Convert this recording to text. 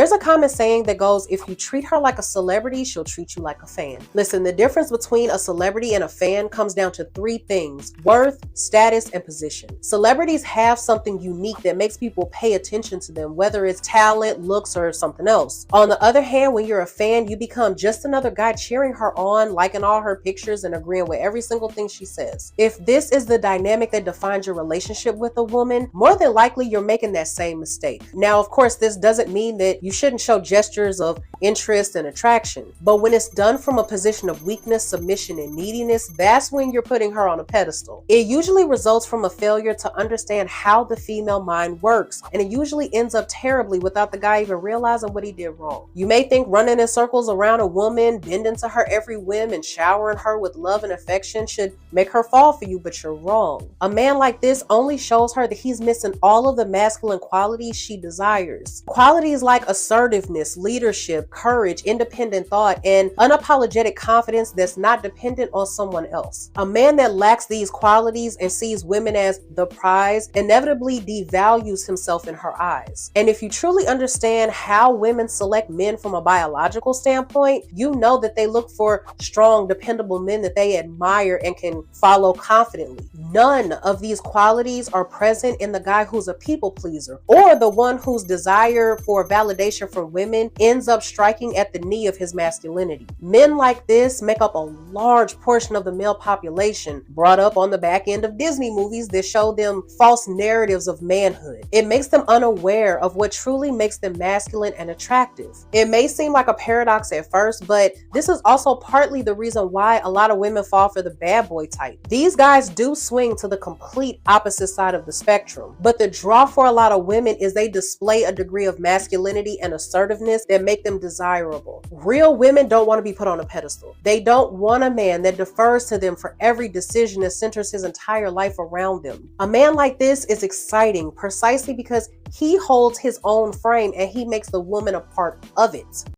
There's a common saying that goes, if you treat her like a celebrity, she'll treat you like a fan. Listen, the difference between a celebrity and a fan comes down to three things: worth, status, and position. Celebrities have something unique that makes people pay attention to them, whether it's talent, looks, or something else. On the other hand, when you're a fan, you become just another guy cheering her on, liking all her pictures, and agreeing with every single thing she says. If this is the dynamic that defines your relationship with a woman, more than likely you're making that same mistake. Now, of course, this doesn't mean that you shouldn't show gestures of interest and attraction, but when it's done from a position of weakness, submission, and neediness, that's when you're putting her on a pedestal. It usually results from a failure to understand how the female mind works, and it usually ends up terribly without the guy even realizing what he did wrong. You may think running in circles around a woman, bending to her every whim, and showering her with love and affection should make her fall for you, but you're wrong. A man like this only shows her that he's missing all of the masculine qualities she desires. Qualities like assertiveness, leadership, courage, independent thought, and unapologetic confidence that's not dependent on someone else. A man that lacks these qualities and sees women as the prize inevitably devalues himself in her eyes. And if you truly understand how women select men from a biological standpoint, you know that they look for strong, dependable men that they admire and can follow confidently. None of these qualities are present in the guy who's a people pleaser, or the one whose desire for validation from women ends up striking at the knee of his masculinity. Men like this make up a large portion of the male population, brought up on the back end of Disney movies that show them false narratives of manhood. It makes them unaware of what truly makes them masculine and attractive. It may seem like a paradox at first, but this is also partly the reason why a lot of women fall for the bad boy type. These guys do swing to the complete opposite side of the spectrum, but the draw for a lot of women is they display a degree of masculinity and assertiveness that make them desirable. Real women don't want to be put on a pedestal. They don't want a man that defers to them for every decision and centers his entire life around them. A man like this is exciting precisely because he holds his own frame and he makes the woman a part of it.